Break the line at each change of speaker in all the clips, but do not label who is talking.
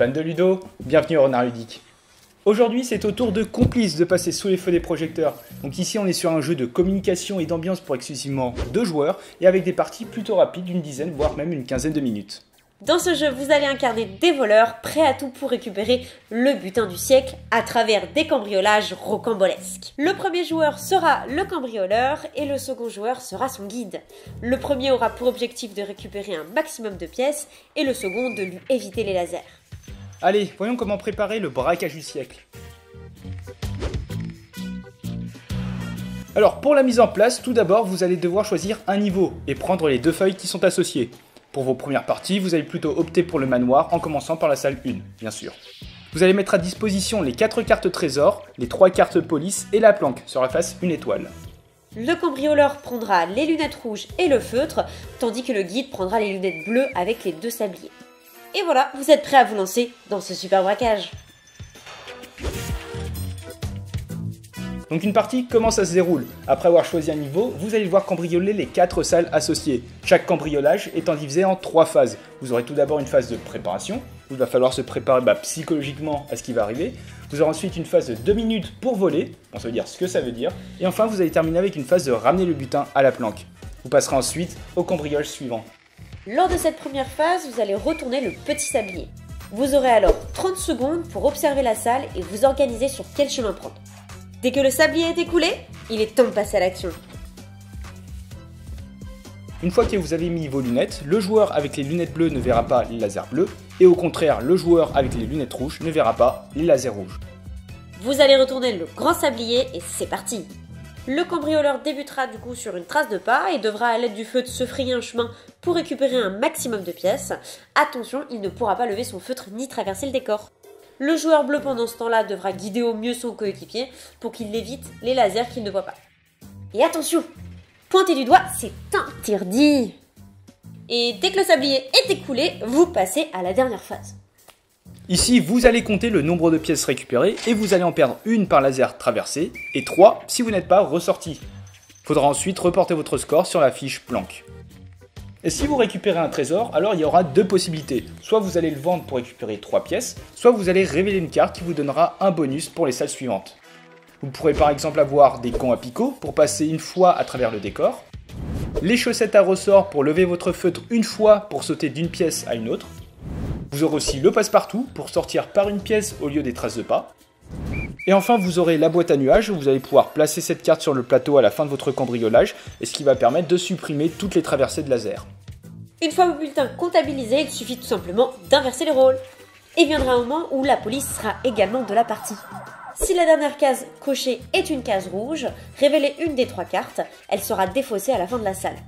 Fan de Ludo, bienvenue au Renard Ludique. Aujourd'hui, c'est au tour de Complice de passer sous les feux des projecteurs. Donc ici, on est sur un jeu de communication et d'ambiance pour exclusivement 2 joueurs et avec des parties plutôt rapides d'une dizaine, voire même une quinzaine de minutes.
Dans ce jeu, vous allez incarner des voleurs prêts à tout pour récupérer le butin du siècle à travers des cambriolages rocambolesques. Le premier joueur sera le cambrioleur et le second joueur sera son guide. Le premier aura pour objectif de récupérer un maximum de pièces et le second de lui éviter les lasers.
Allez, voyons comment préparer le braquage du siècle. Alors, pour la mise en place, tout d'abord, vous allez devoir choisir un niveau et prendre les 2 feuilles qui sont associées. Pour vos premières parties, vous allez plutôt opter pour le manoir en commençant par la salle 1, bien sûr. Vous allez mettre à disposition les 4 cartes trésor, les 3 cartes police et la planque sur la face 1 étoile.
Le cambrioleur prendra les lunettes rouges et le feutre, tandis que le guide prendra les lunettes bleues avec les 2 sabliers. Et voilà, vous êtes prêts à vous lancer dans ce super braquage.
Donc une partie, comment ça se déroule? Après avoir choisi un niveau, vous allez devoir cambrioler les 4 salles associées. Chaque cambriolage étant divisé en 3 phases. Vous aurez tout d'abord une phase de préparation, où il va falloir se préparer psychologiquement à ce qui va arriver. Vous aurez ensuite une phase de 2 minutes pour voler, ça veut dire ce que ça veut dire. Et enfin, vous allez terminer avec une phase de ramener le butin à la planque. Vous passerez ensuite au cambriolage suivant.
Lors de cette première phase, vous allez retourner le petit sablier. Vous aurez alors 30 secondes pour observer la salle et vous organiser sur quel chemin prendre. Dès que le sablier est écoulé, il est temps de passer à l'action.
Une fois que vous avez mis vos lunettes, le joueur avec les lunettes bleues ne verra pas les lasers bleus, et au contraire, le joueur avec les lunettes rouges ne verra pas les lasers rouges.
Vous allez retourner le grand sablier et c'est parti. Le cambrioleur débutera du coup sur une trace de pas et devra à l'aide du feutre se frayer un chemin pour récupérer un maximum de pièces. Attention, il ne pourra pas lever son feutre ni traverser le décor. Le joueur bleu pendant ce temps-là devra guider au mieux son coéquipier pour qu'il évite les lasers qu'il ne voit pas. Et attention, pointer du doigt, c'est interdit. Et dès que le sablier est écoulé, vous passez à la dernière phase.
Ici, vous allez compter le nombre de pièces récupérées et vous allez en perdre 1 par laser traversé et 3 si vous n'êtes pas ressorti. Faudra ensuite reporter votre score sur la fiche planque. Et si vous récupérez un trésor, alors il y aura 2 possibilités. Soit vous allez le vendre pour récupérer 3 pièces, soit vous allez révéler une carte qui vous donnera un bonus pour les salles suivantes. Vous pourrez par exemple avoir des gonds à picot pour passer une fois à travers le décor, les chaussettes à ressort pour lever votre feutre une fois pour sauter d'une pièce à une autre. Vous aurez aussi le passe-partout pour sortir par une pièce au lieu des traces de pas. Et enfin, vous aurez la boîte à nuages où vous allez pouvoir placer cette carte sur le plateau à la fin de votre cambriolage, et ce qui va permettre de supprimer toutes les traversées de laser.
Une fois vos bulletins comptabilisés, il suffit tout simplement d'inverser les rôles. Et viendra un moment où la police sera également de la partie. Si la dernière case cochée est une case rouge, révélez une des 3 cartes, elle sera défaussée à la fin de la salle.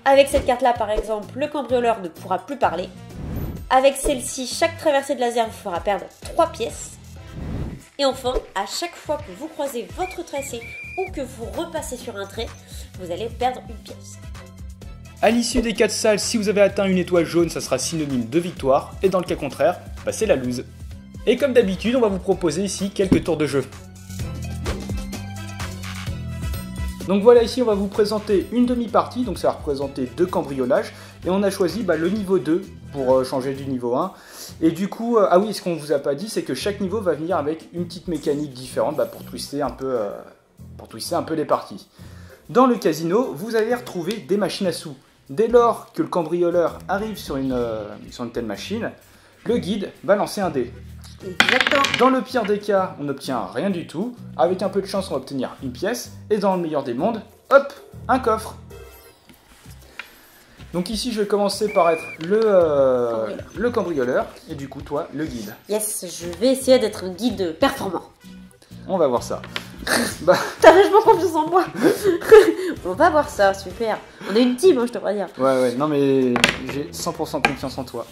Avec cette carte-là, par exemple, le cambrioleur ne pourra plus parler. Avec celle-ci, chaque traversée de laser vous fera perdre 3 pièces. Et enfin, à chaque fois que vous croisez votre tracé ou que vous repassez sur un trait, vous allez perdre une pièce.
A l'issue des 4 salles, si vous avez atteint une étoile jaune, ça sera synonyme de victoire, et dans le cas contraire, c'est la lose. Et comme d'habitude, on va vous proposer ici quelques tours de jeu. Donc voilà, ici on va vous présenter une demi-partie, donc ça va représenter 2 cambriolages, et on a choisi le niveau 2 pour changer du niveau 1. Et du coup, ah oui, ce qu'on vous a pas dit, c'est que chaque niveau va venir avec une petite mécanique différente pour twister un peu les parties. Dans le casino, vous allez retrouver des machines à sous. Dès lors que le cambrioleur arrive sur une telle machine, le guide va lancer un dé.
Exactement.
Dans le pire des cas, on n'obtient rien du tout. Avec un peu de chance, on va obtenir une pièce. Et dans le meilleur des mondes, hop, un coffre. Donc ici, je vais commencer par être le cambrioleur. Et du coup, toi, le guide.
Yes, je vais essayer d'être un guide performant.
On va voir ça.
T'as vachement confiance en moi. On va voir ça, super. On est une team, je te préviens.
Ouais, non mais j'ai 100% confiance en toi.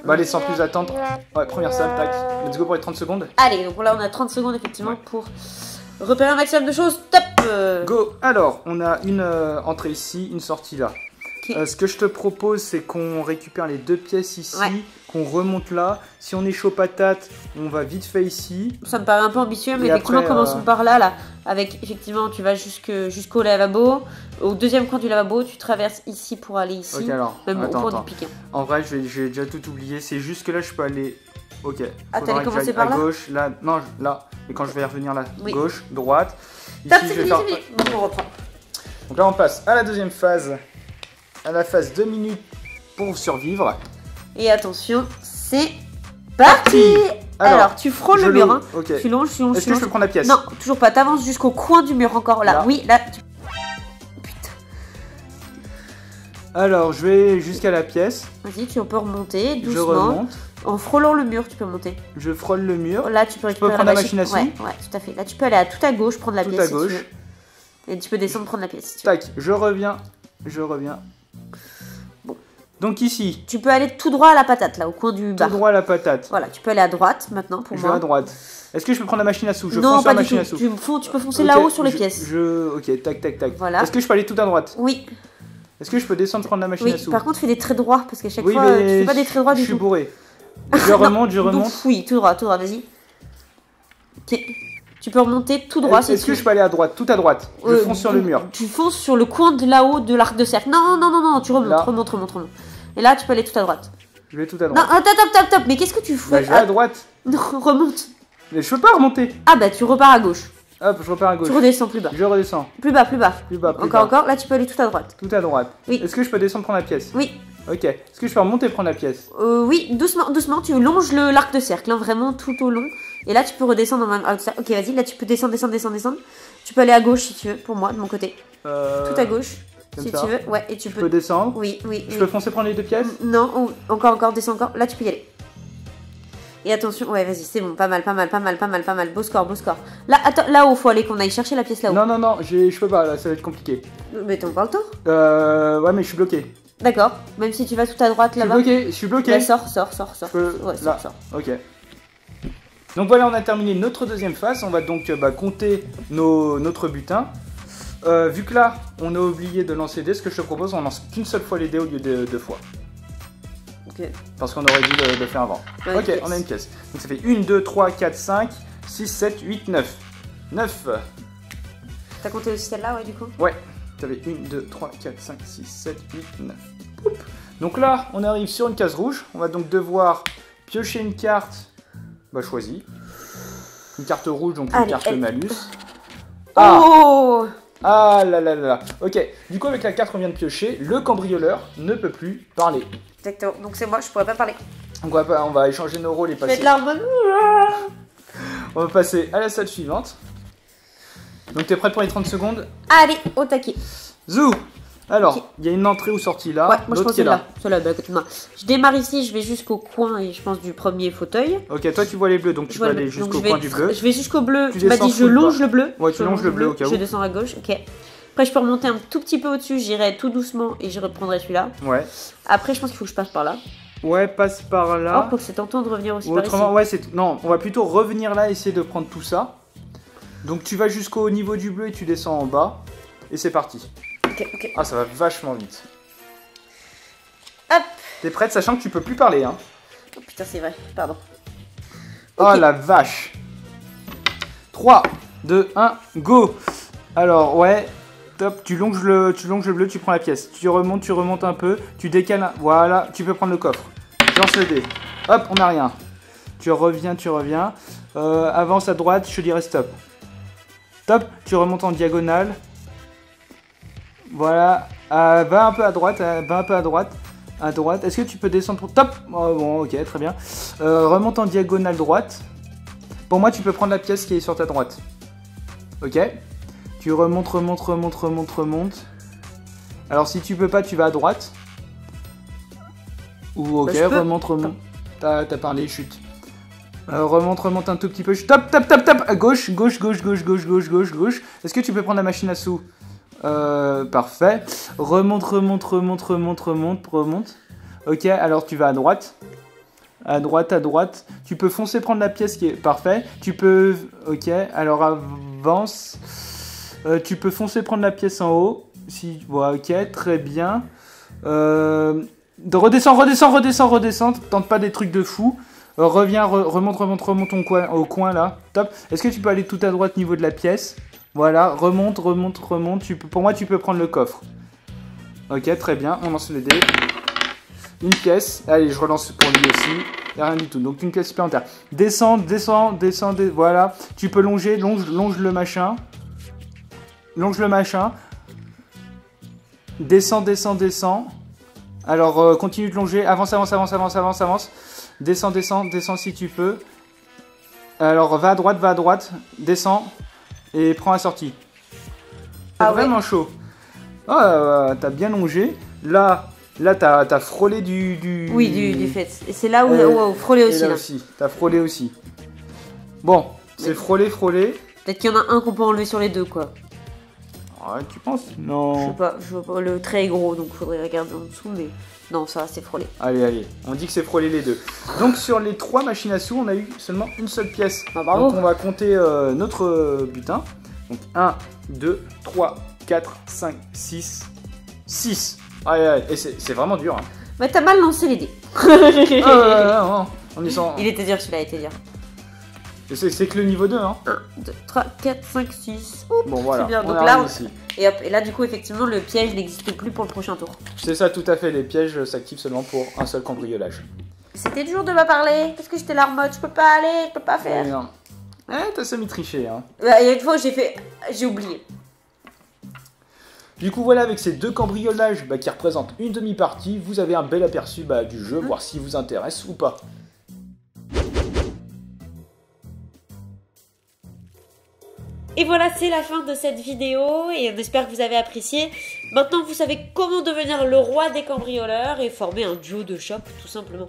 Allez, sans plus attendre. Ouais, première salle, tac. Let's go pour les 30 secondes.
Allez, donc là on a 30 secondes effectivement pour repérer un maximum de choses. Top.
Go. Alors, on a une entrée ici, une sortie là. Okay. Ce que je te propose, c'est qu'on récupère les 2 pièces ici, qu'on remonte là. Si on est chaud patate, on va vite fait ici.
Ça me paraît un peu ambitieux, mais effectivement, commençons par là. Avec, effectivement, tu vas jusqu'au lavabo. Au deuxième coin du lavabo, tu traverses ici pour aller ici.
Ok, alors,
même au coin du piquet.
En vrai, j'ai déjà tout oublié. C'est juste que là, je peux aller Ok.
Ah, t'allais
Faudra que
commencer
j'aille
par
à
là?
gauche, là. Non, là. Et quand je vais revenir là,
Oui.
gauche, droite. Ici,
Top,
je
c'est
vais
fini,
faire.
c'est fini. Donc on reprend.
Donc là, on passe à la deuxième phase. À la phase 2 minutes pour survivre.
Et attention, c'est parti. Alors, tu frôles le mur. Hein.
Ok.
Tu longes, tu longes,
Est-ce
tu
que je
longes.
peux prendre la pièce?
Non, toujours pas. T'avances jusqu'au coin du mur encore. Là,
Là.
oui, là. Putain.
Alors, je vais jusqu'à la pièce.
Vas-y, tu peux remonter doucement.
Je remonte.
En frôlant le mur, tu peux monter.
Je frôle le mur.
Là, tu peux récupérer
prendre la machine à sous?
Ouais, tout à fait. Là, tu peux aller à tout à gauche, prendre la
Tout
pièce
à
si
gauche.
tu veux. Et tu peux descendre, prendre la pièce si tu veux.
Tac, je reviens. Je reviens.
Bon.
Donc ici,
Tu peux aller tout droit à la patate, là, au coin du
tout
bar.
droit à la patate.
Voilà, tu peux aller à droite maintenant pour
Je
moi.
vais à droite. Est-ce que je peux prendre la machine à sous? Je
Non,
fonce sur
pas
la
du
machine à
tout.
sous.
Tu peux foncer
Ok,
là-haut sur les pièces.
Ok, tac, tac, tac.
Voilà.
Est-ce que je peux aller tout à droite?
Oui,
Est-ce que je peux descendre prendre la machine
oui.
à sous?
Par contre, fais des traits droits parce qu'à chaque
Oui,
fois, tu
mais
fais pas des traits droits
je
du
suis
tout.
bourré. Je remonte, je
Donc,
remonte.
oui, tout droit, vas-y. Ok. Tu peux remonter tout droit si
Est-ce
tu
que je peux aller à droite? Tout à droite. Je fonce sur le mur.
Tu fonces sur le coin de là-haut de l'arc de cercle. Non, non, non, non, tu remontes,
Là.
remonte. Et là, tu peux aller tout à droite.
Je vais tout à
Non,
droite.
top. Mais qu'est-ce que tu fais?
Bah, je vais à droite.
Non, remonte.
Mais je peux pas remonter.
Ah bah, tu repars à gauche.
Hop, je repars à gauche.
Tu redescends plus bas.
Je redescends.
Plus bas, plus bas.
Plus bas, plus
Encore,
bas.
encore. Là, tu peux aller tout à droite.
Tout à droite.
Oui.
Est-ce que je peux descendre prendre la pièce?
Oui.
Ok. Est-ce que je peux remonter prendre la pièce?
Oui, doucement, doucement. Tu longes l'arc de cercle, hein, vraiment tout au long. Et là, tu peux redescendre dans l'arc de cercle. Ok, vas-y. Là, tu peux descendre. Tu peux aller à gauche si tu veux, pour moi, de mon côté. Tout à gauche,
comme
si
ça.
tu veux. Ouais, et tu
Je
peux.
peux descendre.
Oui.
Je peux foncer prendre les deux pièces?
Non, encore, descends encore. Là, tu peux y aller. Et attention, ouais, vas-y, c'est bon, pas mal. Beau score. Là, attends, là-haut, faut aller qu'on aille chercher la pièce là-haut.
Non, je peux pas, là, ça va être compliqué.
Mais t'as encore le temps.
Ouais, mais je suis bloqué.
D'accord, même si tu vas tout à droite
Je suis
là-bas.
bloqué, je suis bloqué.
Là, sors.
Je peux-
Ouais,
là.
sors.
Ok. Donc voilà, on a terminé notre deuxième phase. On va donc compter notre butin. Vu que là, on a oublié de lancer des dés, ce que je te propose, on lance qu'une seule fois les dés au lieu de deux fois.
Ok.
Parce qu'on aurait dû le faire avant.
Ouais,
Ok,
pièce.
on a une pièce. Donc ça fait 1, 2, 3, 4, 5, 6, 7, 8, 9. 9.
T'as compté aussi celle-là, ouais, du coup.
Ouais. Tu avais 1, 2, 3, 4, 5, 6, 7, 8, 9. Poup. Donc là, on arrive sur une case rouge. On va donc devoir piocher une carte choisie. Une carte rouge, donc une
Allez,
carte
elle-
malus. Ah,
Oh
ah là là là là. Ok, du coup avec la carte qu'on vient de piocher, le cambrioleur ne peut plus parler.
Exactement, donc c'est moi, je pourrais pas parler.
Donc on va échanger nos rôles et
Je vais
passer.
être là en mode.
On va passer à la salle suivante. Donc t'es prête pour les 30 secondes?
Allez, au taquet.
Zou. Alors,
Ok.
il y a une entrée ou sortie là,
Ouais, moi je
l'autre
pense
qui est
celle-là. Celle-là, bah, à côté de moi. Je démarre ici, je vais jusqu'au coin et je pense du premier fauteuil.
Ok, toi tu vois les bleus, donc tu
Je
peux
vois le
aller
bleu. Donc,
jusqu'au
je vais
point du bleu.
Je vais jusqu'au bleu.
Tu
Tu m'as
descends
dit je
full
longe
bas.
le bleu.
Ouais, tu
Je
longes le bleu au cas
Je
où.
descends à gauche, ok. Après, je peux remonter un tout petit peu au-dessus, j'irai tout doucement et je reprendrai celui-là.
Ouais.
Après, je pense qu'il faut que je passe par là.
Ouais, passe par
Oh,
là.
pour que c'est tentant de revenir aussi
Ou
par ici.
autrement, ouais, c'est. Non, on va plutôt revenir là, essayer de prendre tout ça. Donc tu vas jusqu'au niveau du bleu et tu descends en bas. Et c'est parti.
Ok.
Ah, ça va vachement vite.
Hop.
T'es prête, sachant que tu peux plus parler, hein.
Oh putain, c'est vrai, pardon.
Oh
Ok.
la vache. 3, 2, 1, go. Alors, ouais. Top, tu longes le bleu, tu prends la pièce. Tu remontes un peu, tu décales. Voilà, tu peux prendre le coffre. Tu lances le dé. Hop, on n'a rien. Tu reviens. Avance à droite, je te dirai stop. Top, tu remontes en diagonale. Voilà. Va un peu à droite, À droite. Est-ce que tu peux descendre pour... Top. Oh, bon, ok, très bien. Remonte en diagonale droite. Pour moi, tu peux prendre la pièce qui est sur ta droite. Ok. Tu remontes. Alors, si tu peux pas, tu vas à droite. Ou ok,
Bah, je peux.
remonte. T'as parlé, chute. Remonte un tout petit peu. Top. À gauche. Est-ce que tu peux prendre la machine à sous? Parfait. Remonte. Ok, alors tu vas à droite. À droite. Tu peux foncer prendre la pièce qui est parfait. Tu peux... Ok, alors avance. Tu peux foncer prendre la pièce en haut. Si... Voilà, ok, très bien. Redescends. Tente pas des trucs de fou. Reviens, remonte au coin là. Top. Est-ce que tu peux aller tout à droite au niveau de la pièce? Voilà, remonte. Pour moi, tu peux prendre le coffre. Ok, très bien. On lance les dés. Une pièce. Allez, je relance pour lui aussi. Il n'y a rien du tout. Donc une pièce supplémentaire. Descends, voilà. Tu peux longer, longe le machin. Longe le machin. Descends. Alors continue de longer. Avance. Descends si tu peux. Alors va à droite. Descends. Et prends la sortie. C'est vraiment chaud. T'as bien longé. Là t'as frôlé du...
Oui, du fait. Et c'est là où frôler aussi.
Là aussi. T'as frôlé aussi. Bon, c'est frôler.
Peut-être qu'il y en a un qu'on peut enlever sur les deux, quoi.
Ouais, tu penses? Non.
Je vois pas. Le trait est gros, donc faudrait regarder en dessous, mais... Non, ça, c'est frôler.
Allez. On dit que c'est frôler les deux. Donc sur les 3 machines à sous, on a eu seulement une seule pièce.
Bravo.
Donc on va compter notre butin. Donc 1, 2, 3, 4, 5, 6. 6. Et c'est vraiment dur. Hein.
Mais t'as mal lancé les dés.
Non. On est sans...
Il était dur, celui-là, il était dur.
C'est que le niveau 2, hein.
1, 2, 3, 4, 5, 6.
Bon, voilà.
C'est bien. Donc là, ici. Et là, du coup, effectivement, le piège n'existe plus pour le prochain tour.
C'est ça, tout à fait. Les pièges s'activent seulement pour un seul cambriolage.
C'était dur de me parler, parce que j'étais là en mode, je peux pas aller, je peux pas faire.
Non. T'as semi-triché, hein.
Il y a une fois, j'ai oublié.
Du coup, voilà, avec ces 2 cambriolages qui représentent une demi-partie, vous avez un bel aperçu du jeu, voir s'il vous intéresse ou pas.
Et voilà, c'est la fin de cette vidéo et on espère que vous avez apprécié. Maintenant, vous savez comment devenir le roi des cambrioleurs et former un duo de choc, tout simplement.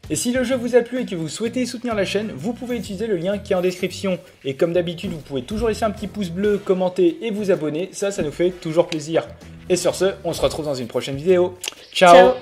Et si le jeu vous a plu et que vous souhaitez soutenir la chaîne, vous pouvez utiliser le lien qui est en description. Et comme d'habitude, vous pouvez toujours laisser un petit pouce bleu, commenter et vous abonner, ça nous fait toujours plaisir. Et sur ce, on se retrouve dans une prochaine vidéo. Ciao.